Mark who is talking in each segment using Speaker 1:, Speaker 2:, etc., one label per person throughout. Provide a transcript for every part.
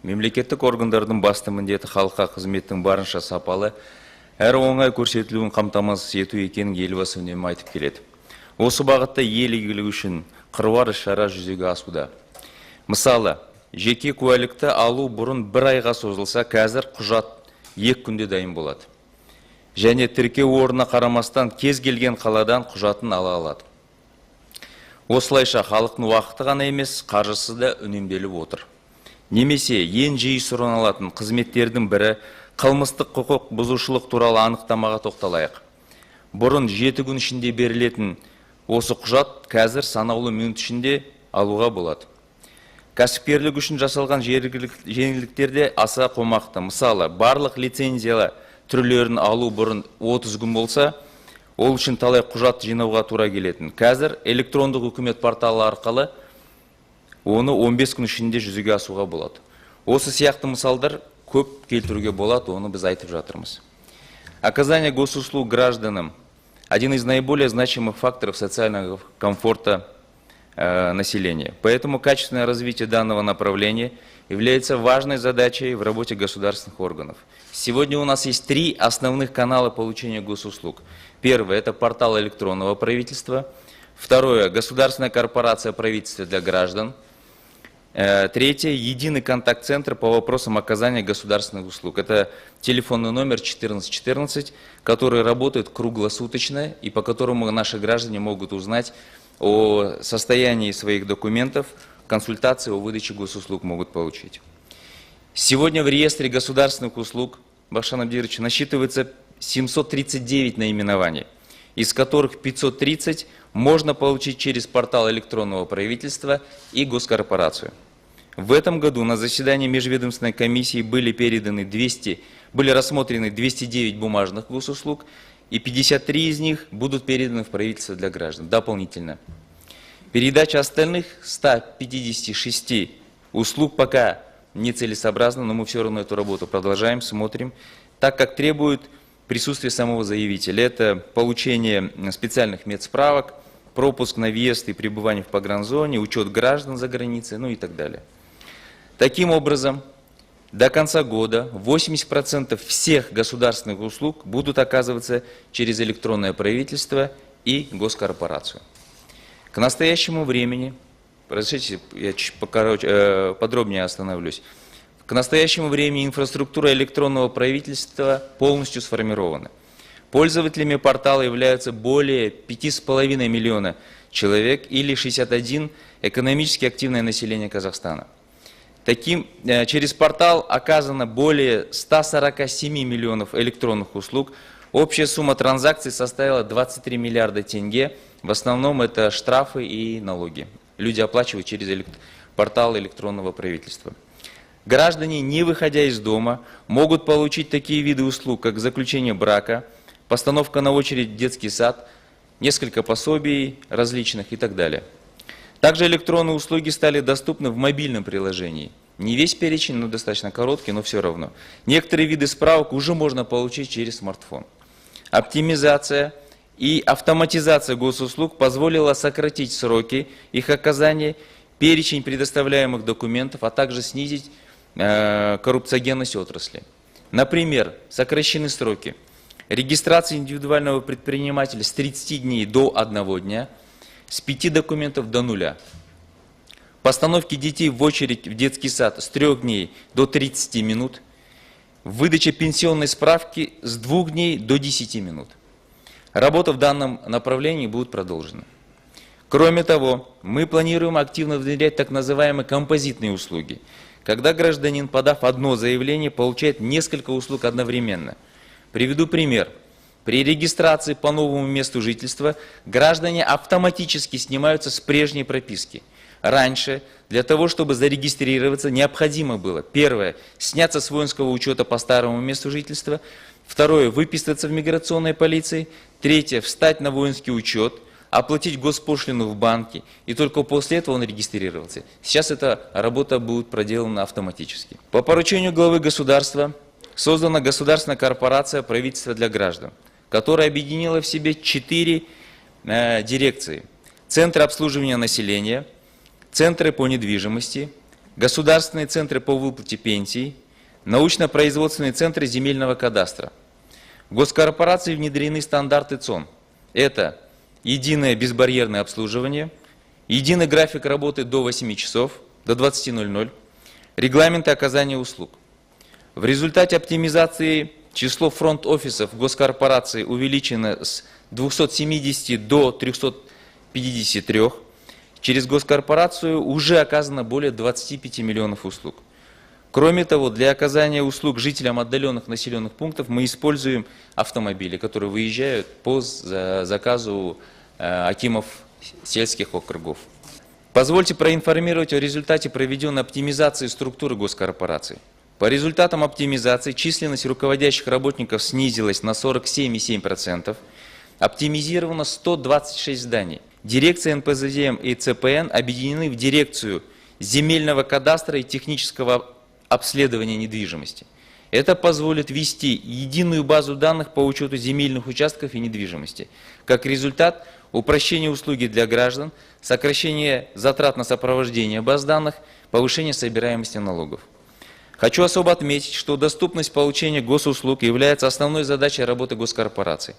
Speaker 1: Мемлекеттік органдардың басты міндеті халыққа қызметтің барынша сапалы, әрі оңай көрсетілуін қамтамасыз ету екенін елбасы үнемі айтып келеді. Осы бағытта ел игілігі үшін қыруар іс-шара жүзеге асуда. Мысалы, жеке куәлікті алу бұрын 1 айға созылса, қазір құжат 2 күнде дайын болады. Және тіркеу орнына қарамастан кез келген қаладан құжатын ала алады. Осылайша халықтың уақыты ғана емес, қаржысы да үнемделіп отыр. Немесе ең жиі сұранылатын қызметтердің бірі қылмыстық құқық бұзушылық туралы анықтамаға тоқталайық. Бұрын 7 күн ішінде берілетін осы құжат қазір санаулы минут ішінде алуға болады. Кәсіпкерлік үшін жасалған жеңілдіктер де аса қомақты. Мысалы, барлық лицензиялы түрлерін алу бұрын 30 күн болса, ол үшін талай құжат жинауға тура келетін. Қазір электрондық үкімет порталы арқылы оны 15 күн ішінде жүзеге асуға болады. Осы сияқты мысалдар көп келтіруге болады, оны біз айтып жатырмыз. Оказание госуслуг гражданам – один из наиболее значимых факторов социального комфорта населения. Поэтому качественное развитие данного направления является важной задачей в работе государственных органов. Сегодня у нас есть 3 основных канала получения госуслуг. Первое – это портал электронного правительства. Второе – государственная корпорация правительства для граждан. Третье – единый контакт-центр по вопросам оказания государственных услуг. Это телефонный номер 1414, который работает круглосуточно и по которому наши граждане могут узнать о состоянии своих документов, консультации о выдаче госуслуг могут получить. Сегодня в реестре государственных услуг, Бахшан Абдирович, насчитывается 739 наименований, из которых 530 можно получить через портал электронного правительства и госкорпорацию. В этом году на заседании межведомственной комиссии были рассмотрены 209 бумажных госуслуг, и 53 из них будут переданы в правительство для граждан дополнительно. Передача остальных 156 услуг пока нецелесообразна, но мы все равно эту работу продолжаем, смотрим, так как требует присутствие самого заявителя. Это получение специальных медсправок, пропуск на въезд и пребывание в погранзоне, учет граждан за границей, ну и так далее. Таким образом, до конца года 80% всех государственных услуг будут оказываться через электронное правительство и госкорпорацию. К настоящему времени, разрешите, я чуть подробнее остановлюсь. К настоящему времени инфраструктура электронного правительства полностью сформирована. Пользователями портала являются более 5,5 миллиона человек или 61% экономически активное население Казахстана. Через портал оказано более 147 миллионов электронных услуг. Общая сумма транзакций составила 23 миллиарда тенге. В основном это штрафы и налоги. Люди оплачивают через портал электронного правительства. Граждане, не выходя из дома, могут получить такие виды услуг, как заключение брака, постановка на очередь в детский сад, несколько пособий различных и так далее. Также электронные услуги стали доступны в мобильном приложении. Не весь перечень, но достаточно короткий, но все равно. Некоторые виды справок уже можно получить через смартфон. Оптимизация и автоматизация госуслуг позволила сократить сроки их оказания, перечень предоставляемых документов, а также снизить коррупциогенность отрасли. Например, сокращены сроки регистрации индивидуального предпринимателя с 30 дней до 1 дня, с 5 документов до 0. Постановки детей в очередь в детский сад с 3 дней до 30 минут. Выдача пенсионной справки с 2 дней до 10 минут. Работа в данном направлении будет продолжена. Кроме того, мы планируем активно внедрять так называемые композитные услуги, когда гражданин, подав одно заявление, получает несколько услуг одновременно. Приведу пример. При регистрации по новому месту жительства граждане автоматически снимаются с прежней прописки. Раньше для того, чтобы зарегистрироваться, необходимо было: первое, сняться с воинского учета по старому месту жительства; второе, выписаться в миграционной полиции; третье, встать на воинский учет, оплатить госпошлину в банке, и только после этого он регистрировался. Сейчас эта работа будет проделана автоматически. По поручению главы государства создана государственная корпорация правительства для граждан, которая объединила в себе 4 дирекции: Центры обслуживания населения, Центры по недвижимости, государственные центры по выплате пенсий, научно-производственные центры земельного кадастра. В госкорпорации внедрены стандарты ЦОН. Это единое безбарьерное обслуживание, единый график работы до 8 часов, до 20:00, регламенты оказания услуг. В результате оптимизации число фронт-офисов госкорпорации увеличено с 270 до 353. Через госкорпорацию уже оказано более 25 миллионов услуг. Кроме того, для оказания услуг жителям отдаленных населенных пунктов мы используем автомобили, которые выезжают по заказу акимов сельских округов. Позвольте проинформировать о результате проведенной оптимизации структуры госкорпораций. По результатам оптимизации численность руководящих работников снизилась на 47,7%, оптимизировано 126 зданий. Дирекция НПЗМ и ЦПН объединены в дирекцию земельного кадастра и технического обследования недвижимости. Это позволит ввести единую базу данных по учету земельных участков и недвижимости. Как результат, упрощение услуги для граждан, сокращение затрат на сопровождение баз данных, повышение собираемости налогов. Хочу особо отметить, что доступность получения госуслуг является основной задачей работы госкорпораций.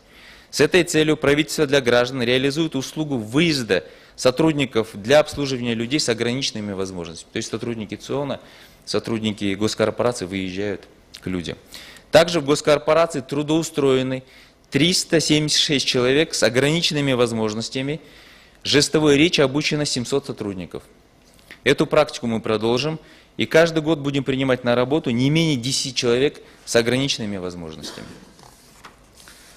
Speaker 1: С этой целью правительство для граждан реализует услугу выезда сотрудников для обслуживания людей с ограниченными возможностями. То есть сотрудники ЦИОНа, сотрудники госкорпорации выезжают к людям. Также в госкорпорации трудоустроены 376 человек с ограниченными возможностями. Жестовой речи обучено 700 сотрудников. Эту практику мы продолжим. И каждый год будем принимать на работу не менее 10 человек с ограниченными возможностями.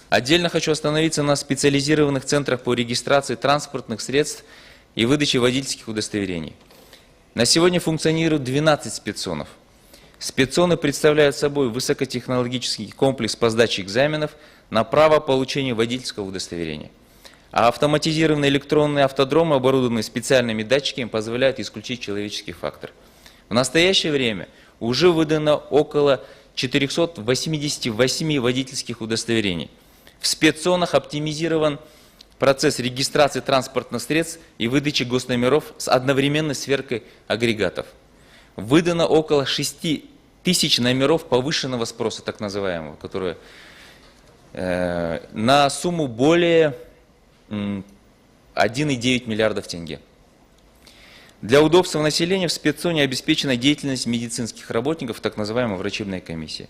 Speaker 1: Отдельно хочу остановиться на специализированных центрах по регистрации транспортных средств и выдаче водительских удостоверений. На сегодня функционирует 12 спеццонов. Спеццоны представляют собой высокотехнологический комплекс по сдаче экзаменов на право получения водительского удостоверения. А автоматизированные электронные автодромы, оборудованные специальными датчиками, позволяют исключить человеческий фактор. В настоящее время уже выдано около 488 водительских удостоверений. В спеццонах оптимизирован процесс регистрации транспортных средств и выдачи госномеров с одновременной сверкой агрегатов. Выдано около 6 тысяч номеров повышенного спроса, так называемого, которые на сумму более 1,9 миллиардов тенге. Для удобства населения в спеццоне обеспечена деятельность медицинских работников, так называемая врачебная комиссия.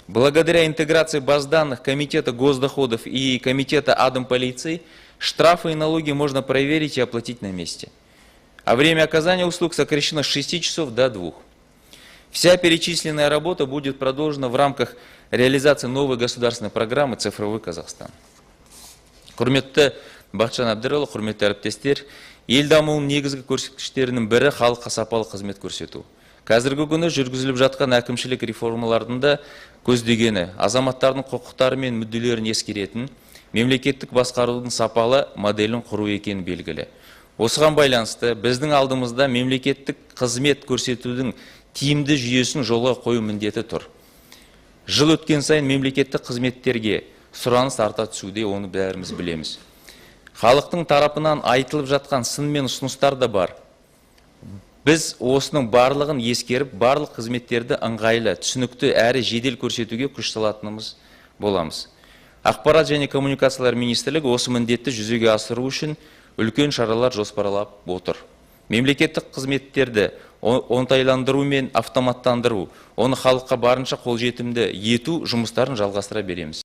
Speaker 1: Благодаря интеграции баз данных Комитета госдоходов и Комитета Адмполиции штрафы и налоги можно проверить и оплатить на месте. А время оказания услуг сокращено с 6 часов до 2. Вся перечисленная работа будет продолжена в рамках реализации новой государственной программы «Цифровой Казахстан». Құрметті Бақытжан Әбдірұлы, құрметті әріптестер, ел дамуының негізгі көрсеткіштерінің бірі халыққа сапалы қызмет көрсету. Қазіргі күні жүргізіліп жатқан әкімшілік реформаларында көздегені азаматтардың құқықтары мен мүдделерін ескеретін мемлекеттік басқарудың сапалы моделін құру екені белгілі. Осыған байланысты біздің алдымызда мемлекеттік қызмет көрсетудің тиімді жүйесін жолға қою міндеті тұр. Жыл өткен сайын мемлекеттік қызметтерге сұраныс арта түсуде, оны бәріміз білеміз. Халықтың тарапынан айтылып жатқан сын мен ұсыныстар да бар. Біз осының барлығын ескеріп, барлық қызметтерді ыңғайлы, түсінікті әрі жедел көрсетуге күш салатынымыз боламыз. Ақпарат және коммуникациялар министрлігі осы міндетті жүзеге асыру үшін үлкен шаралар жоспарлап отыр. Мемлекеттік қызметтерді оңтайландыру мен автоматтандыру, оны халыққа барынша қолжетімді ету жұмыстарын жалғастыра береміз.